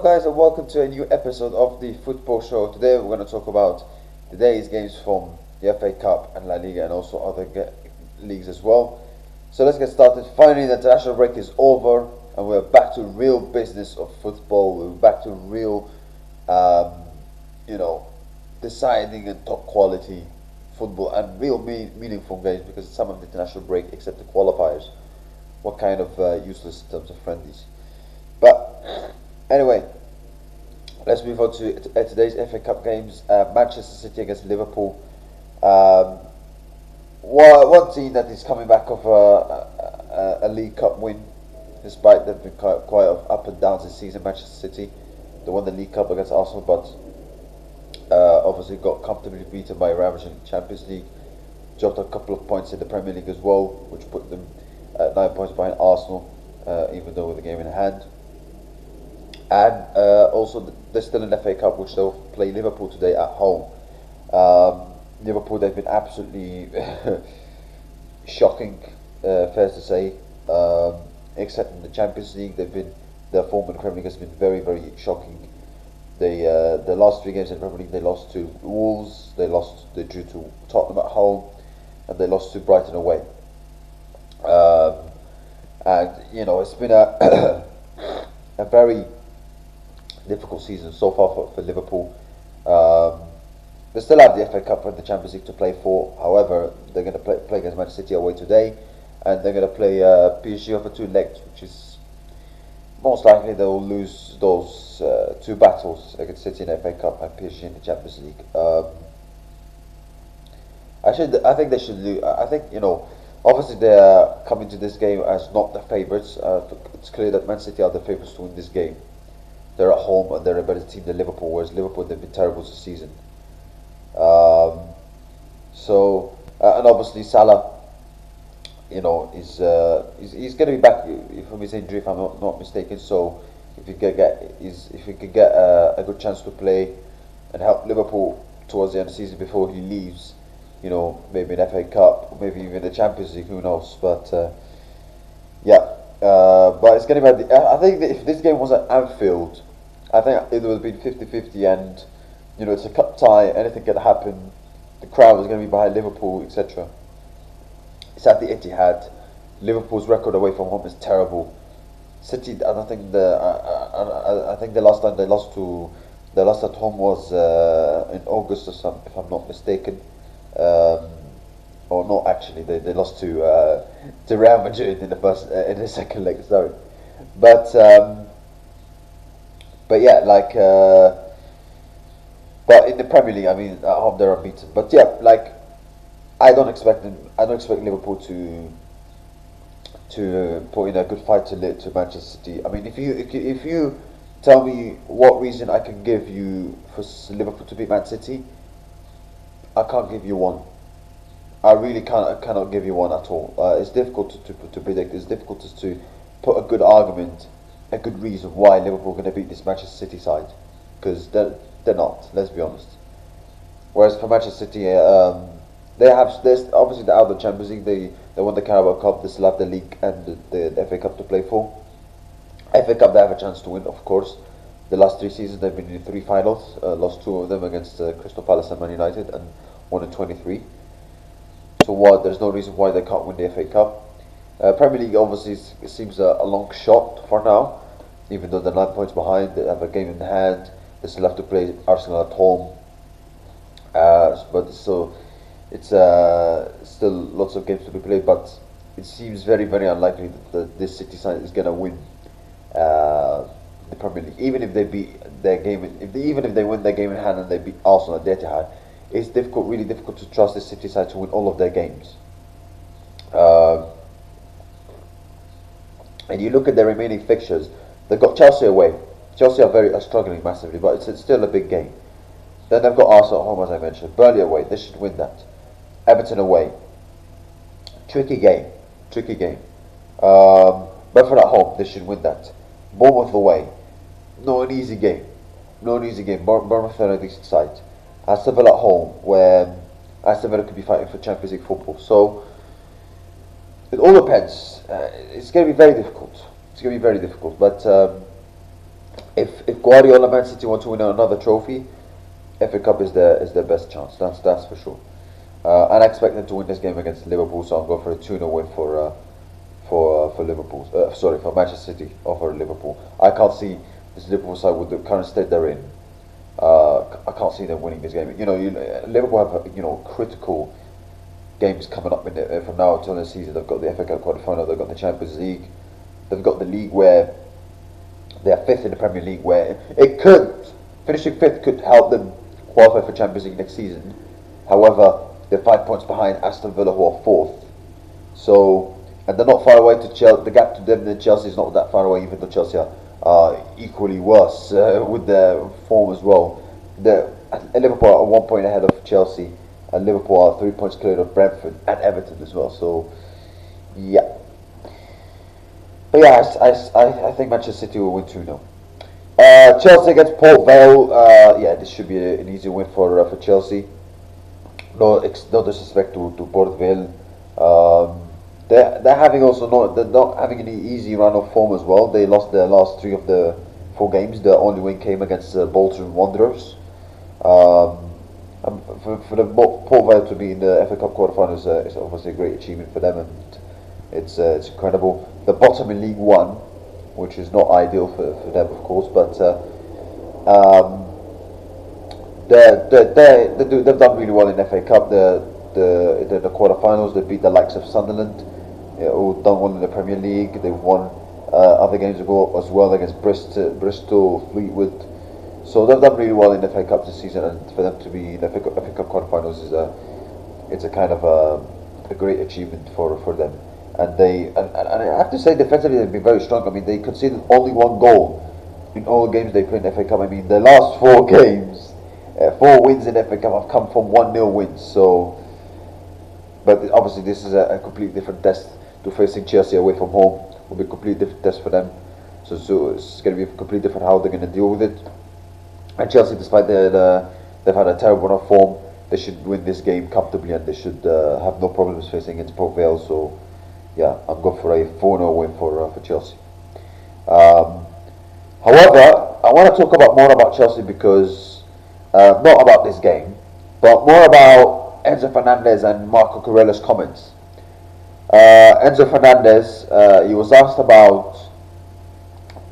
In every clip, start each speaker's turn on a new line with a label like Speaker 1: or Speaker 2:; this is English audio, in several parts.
Speaker 1: guys, and welcome to a new episode of the Football Show. Today we're going to talk about today's games from the FA Cup and La Liga and also other leagues as well. So let's get started. Finally, the international break is over and we're back to real business of football. We're back to real, you know, deciding and top quality football and real meaningful games, because some of the international break, except the qualifiers, were kind of useless in terms of friendlies. But anyway, let's move on to today's FA Cup games. Manchester City against Liverpool. One team that is coming back off a League Cup win, despite they've been quite up and downs this season. Manchester City, they won the League Cup against Arsenal, but obviously got comfortably beaten by Real Madrid in the Champions League. Dropped a couple of points in the Premier League as well, which put them at 9 points behind Arsenal, even though with the game in hand. And also they're still in the FA Cup, which they'll play Liverpool today at home. Liverpool, they've been absolutely shocking, fair to say. Except in the Champions League, their form in the Premier League has been very, very shocking. The last 3 games in the Premier League, they lost to Wolves, they drew to Tottenham at home, and they lost to Brighton away. And you know, it's been a a very difficult season so far for Liverpool. They still have the FA Cup and the Champions League to play for. However, they're going to play against Manchester City away today, and they're going to play PSG over 2 legs, which is most likely they will lose those 2 battles against City in the FA Cup and PSG in the Champions League. I think they should lose. I think, you know, obviously they're coming to this game as not the favourites. It's clear that Man City are the favourites to win this game. They're at home and they're a better team than Liverpool, whereas Liverpool, they've been terrible this season. And obviously Salah, you know, he's going to be back from his injury, if I'm not mistaken. So if he could get a good chance to play and help Liverpool towards the end of the season before he leaves, you know, maybe an FA Cup, maybe even the Champions League, who knows? But but it's going to be. I think that if this game was at Anfield, I think it would have been 50-50, and you know, it's a cup tie. Anything can happen. The crowd is going to be behind Liverpool, etc. It's at the Etihad. Liverpool's record away from home is terrible. City, I don't think I think the last time they lost at home was in August or something, if I'm not mistaken. Or not actually, they lost to Real Madrid in the second leg. Sorry, but yeah, like but in the Premier League, I mean, at home they're unbeaten. But yeah, like I don't expect Liverpool to put in a good fight to Manchester City. I mean, if you tell me what reason I can give you for Liverpool to beat Man City, I can't give you one. I really cannot give you one at all. It's difficult to predict. It's difficult to put a good argument, a good reason why Liverpool are going to beat this Manchester City side, because they're not. Let's be honest. Whereas for Manchester City, they're obviously they're out of the Champions League. They won the Carabao Cup. They still have the league and the FA Cup to play for. FA Cup they have a chance to win, of course. The last 3 seasons they've been in 3 finals, lost 2 of them against Crystal Palace and Man United, and won in 23. So there's no reason why they can't win the FA Cup. Premier League obviously it seems a long shot for now, even though they're 9 points behind. They have a game in hand. They still have to play Arsenal at home. But so it's still lots of games to be played. But it seems very, very unlikely that this City side is going to win the Premier League. Even if they beat their game, even if they win their game in hand and they beat Arsenal at the Etihad, it's really difficult to trust the City side to win all of their games. And you look at their remaining fixtures, they've got Chelsea away. Chelsea are struggling massively, but it's still a big game. Then they've got Arsenal at home, as I mentioned. Burnley away, they should win that. Everton away, tricky game. Brentford at home, they should win that. Bournemouth away, not an easy game. Bournemouth are a decent side. Aston Villa at home, where Aston Villa could be fighting for Champions League football. So it all depends. It's going to be very difficult. But If Guardiola Man City want to win another trophy, FA Cup is their best chance. That's for sure. And I expect them to win this game against Liverpool, so I'm going for a 2-0 win for Liverpool. Sorry, for Manchester City over Liverpool. I can't see this Liverpool side with the current state they're in. I can't see them winning this game. Liverpool have critical games coming up from now until the season. They've got the FA Cup quarter-final, they've got the Champions League, they've got the league where they're fifth in the Premier League, where finishing fifth could help them qualify for Champions League next season. However, they're 5 points behind Aston Villa, who are fourth. So, and they're not far away to Chelsea. The gap to them and Chelsea is not that far away, even though Chelsea are equally worse with their form as well. Liverpool are 1 point ahead of Chelsea, and Liverpool are 3 points clear of Brentford and Everton as well. So, yeah. But yeah, I think Manchester City will win 2-0. Chelsea against Port Vale. Yeah, this should be an easy win for Chelsea. No disrespect to Port Vale. They're having they're not having any easy run of form as well. They lost their last 3 of the 4 games. The only win came against Bolton Wanderers. For the Port Vale to be in the FA Cup quarterfinals is obviously a great achievement for them, and it's incredible. The bottom in League One, which is not ideal for them, of course, but they've done really well in the FA Cup. The quarterfinals, they beat the likes of Sunderland, who done well in the Premier League. They've won other games ago as well against Bristol, Fleetwood. So they've done really well in the FA Cup this season, and for them to be in the FA Cup quarterfinals it's a kind of a great achievement for them. And I have to say, defensively they've been very strong. I mean, they conceded only 1 goal in all games they played in the FA Cup. I mean, the last 4 games, 4 wins in the FA Cup have come from 1-0 wins. So, but obviously this is a completely different test. To facing Chelsea away from home will be a completely different test for them. So it's going to be completely different how they're going to deal with it. And Chelsea, despite they've had a terrible run of form, they should win this game comfortably, and they should have no problems facing against Port Vale. So, yeah, I'm going for a 4-0 win for Chelsea. However, I want to talk more about Chelsea because not about this game, but more about Enzo Fernandez and Marco Curella's comments. Enzo Fernandez, he was asked about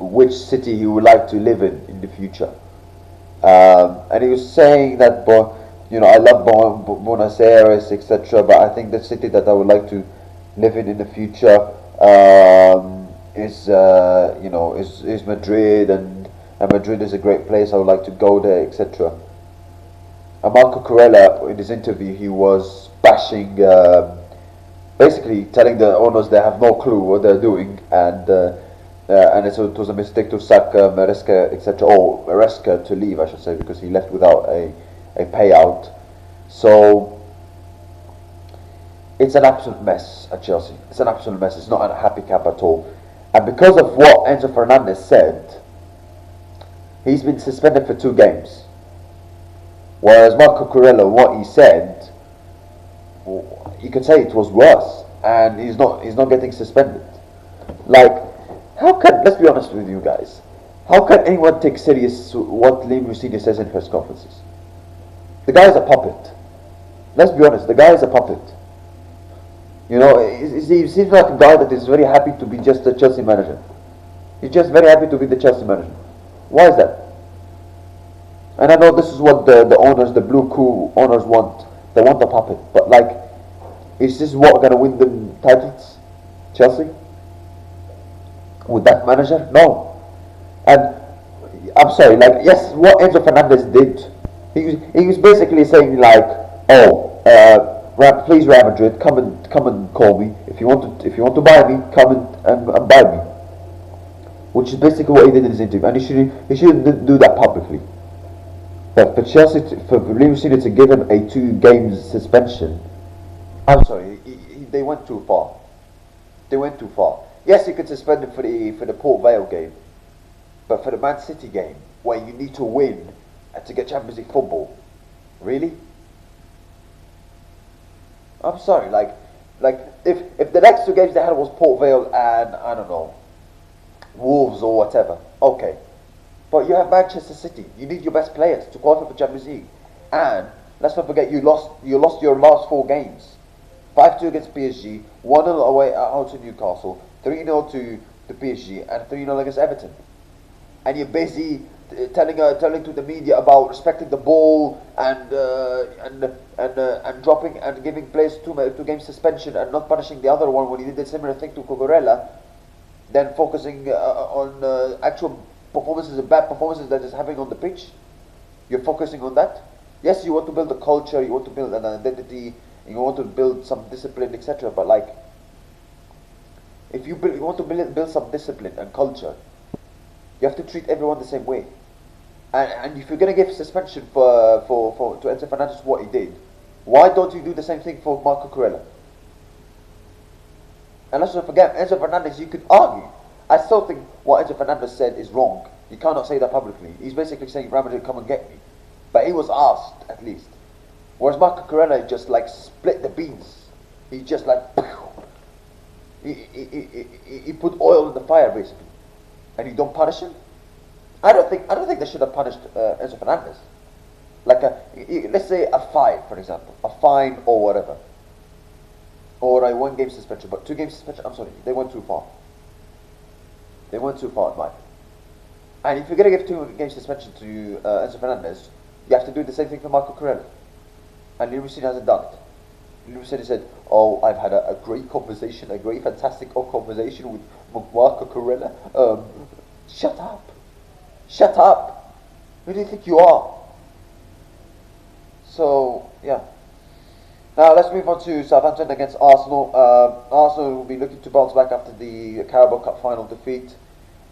Speaker 1: which city he would like to live in the future, and he was saying that, I love Buenos Aires, etc., but I think the city that I would like to live in the future is Madrid, and Madrid is a great place. I would like to go there, etc. And Marco Curella, in his interview, he was bashing, basically telling the owners they have no clue what they're doing, and it was a mistake to sack Maresca, etc. Or Maresca to leave, I should say, because he left without a payout. So it's an absolute mess at Chelsea. It's an absolute mess. It's not a happy camp at all. And because of what Enzo Fernandez said, he's been suspended for 2 games. Whereas Marco Curella, what he said, you could say it was worse, and he's not getting suspended. Like, let's be honest with you guys, how can anyone take serious what Liverpool says in press conferences? The guy is a puppet. Let's be honest, the guy is a puppet. He seems like a guy that is very happy to be just a Chelsea manager. He's just very happy to be the Chelsea manager. Why is that? And I know this is what the owners, the blue cool owners want. They want a puppet. But is this what going to win them titles? Chelsea? With that manager? No. And I'm sorry, yes, what Enzo Fernandez did, he was basically saying please Real Madrid, come and call me. If you want to buy me, come and buy me. Which is basically what he did in his interview, and he shouldn't do that publicly. But for Chelsea, for Liverpool to give him a 2 games suspension, I'm sorry, they went too far. They went too far. Yes, you could suspend him for the Port Vale game, but for the Man City game, where you need to win and to get Champions League football, really? I'm sorry, if the next 2 games they had was Port Vale and, I don't know, Wolves or whatever, okay. But you have Manchester City. You need your best players to qualify for Champions League. And let's not forget, you lost your last 4 games. 5-2 against PSG, 1-0 away at home to Newcastle, 3-0 to the PSG, and 3-0 against Everton. And you're busy telling to the media about respecting the ball and dropping and giving players 2 game suspension and not punishing the other one when he did a similar thing to Cucurella, then focusing on actual performances and bad performances that is happening on the pitch. You're focusing on that. Yes, you want to build a culture, you want to build an identity, you want to build some discipline, etc. But like, if you want to build some discipline and culture, you have to treat everyone the same way. And if you're gonna give suspension to Enzo Fernandez for what he did, why don't you do the same thing for Marco Cucurella? And let's not forget, Enzo Fernandez, you could argue. I still think what Enzo Fernandez said is wrong. You cannot say that publicly. He's basically saying, Real Madrid, come and get me. But he was asked, at least. Whereas Marco Cucurella just like split the beans. He just like, he put oil in the fire, basically. And you don't punish him? I don't think they should have punished Enzo Fernandez. Like let's say a fine, for example. A fine or whatever. Or a 1 game suspension, but 2 game suspension, I'm sorry, they went too far. They went too far in my opinion. And if you're going to give 2 game suspension to Enzo Fernandez, you have to do the same thing for Marco Cucurella. And Liverpool hasn't done it. Liverpool said, oh, I've had a great conversation, a great fantastic conversation with Marco Cucurella. Shut up. Shut up. Who do you think you are? So, yeah. Now let's move on to Southampton against Arsenal. Arsenal will be looking to bounce back after the Carabao Cup final defeat.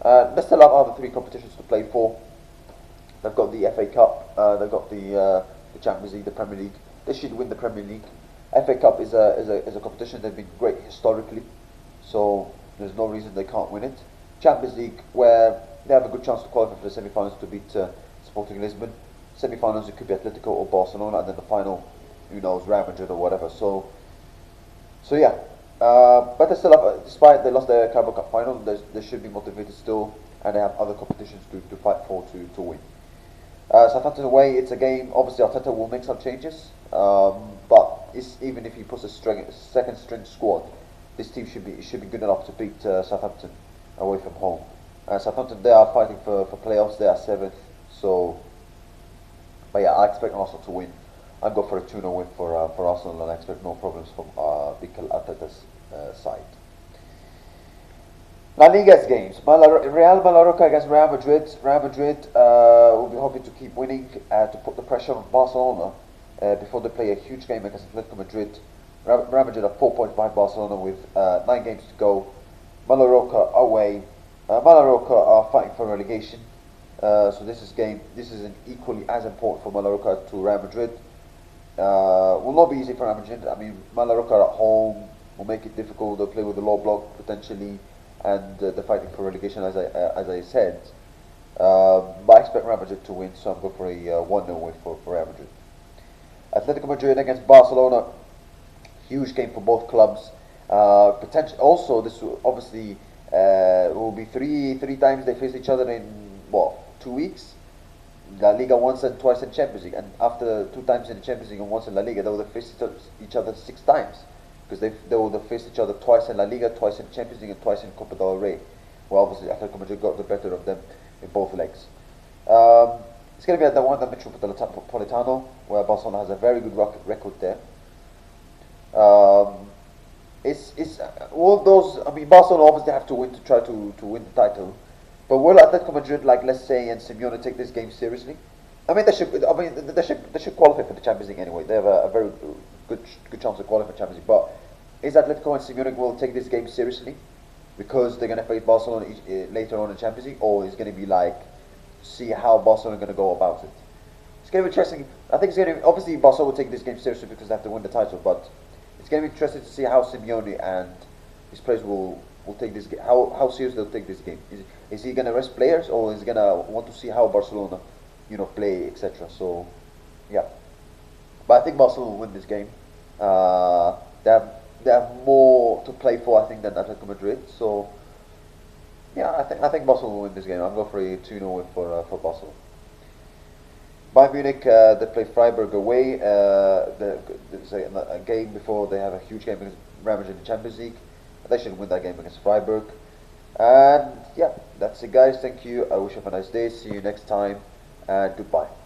Speaker 1: They still have other 3 competitions to play for. They've got the FA Cup, they've got the Champions League, the Premier League. They should win the Premier League. FA Cup is a competition they've been great historically, so there's no reason they can't win it. Champions League, where they have a good chance to qualify for the semi-finals to beat Sporting Lisbon. Semi-finals, it could be Atletico or Barcelona, and then the final, who knows, Real Madrid or whatever. So yeah. But they still have, despite they lost their Carabao Cup final, they should be motivated still, and they have other competitions to fight for to win. Southampton away, it's a game. Obviously, Arteta will make some changes, but even if he puts a second string squad, this team should be good enough to beat Southampton away from home. Southampton, they are fighting for playoffs. They are 7th. So, but yeah, I expect Arsenal to win. I'll go for a 2-0 win for Arsenal, and I expect no problems from Mikel Arteta's side. La Liga's games. Real Mallorca against Real Madrid. Real Madrid will be hoping to keep winning to put the pressure on Barcelona before they play a huge game against Atletico Madrid. Real Madrid are 4 points behind Barcelona with 9 games to go. Mallorca away. Mallorca are fighting for relegation. So this is an equally as important for Mallorca to Real Madrid. Will not be easy for Real Madrid. I mean, Mallorca at home will make it difficult. They'll play with the low block potentially, and they're fighting for relegation, as I said. But I expect Real Madrid to win, so I'm going for a 1-0 win for Real Madrid. Atletico Madrid against Barcelona, huge game for both clubs. Also, this will obviously will be three times they face each other in 2 weeks. La Liga once and twice in Champions League, and after 2 times in the Champions League and once in La Liga, they will face each other 6 times, because they will face each other twice in La Liga, twice in Champions League, and twice in Copa del Rey. Well, obviously Atletico Madrid got the better of them in both legs. It's going to be at the Wanda Metropolitano, where Barcelona has a very good record there. It's all those. I mean, Barcelona obviously have to win to try to win the title. But will Atletico Madrid, like let's say, and Simeone take this game seriously? I mean, they should qualify for the Champions League anyway. They have a very good chance to qualify for Champions League. But is Atletico and Simeone will take this game seriously because they're going to face Barcelona later on in Champions League, or is going to be like see how Barcelona are going to go about it? It's going to be interesting. I think it's going to be, obviously Barcelona will take this game seriously because they have to win the title, but it's going to be interesting to see how Simeone and his players will take this game. How serious they'll take this game. Is he going to rest players, or is he going to want to see how Barcelona, play, etc. So, yeah. But I think Barcelona will win this game. They have more to play for, I think, than Atletico Madrid. So, Yeah, I think Basel will win this game. I'm going for a 2-0 win for Basel. Bayern Munich, they play Freiburg away. There's a game before they have a huge game against Real Madrid in the Champions League. They should win that game against Freiburg. And yeah, that's it, guys. Thank you. I wish you have a nice day. See you next time, and goodbye.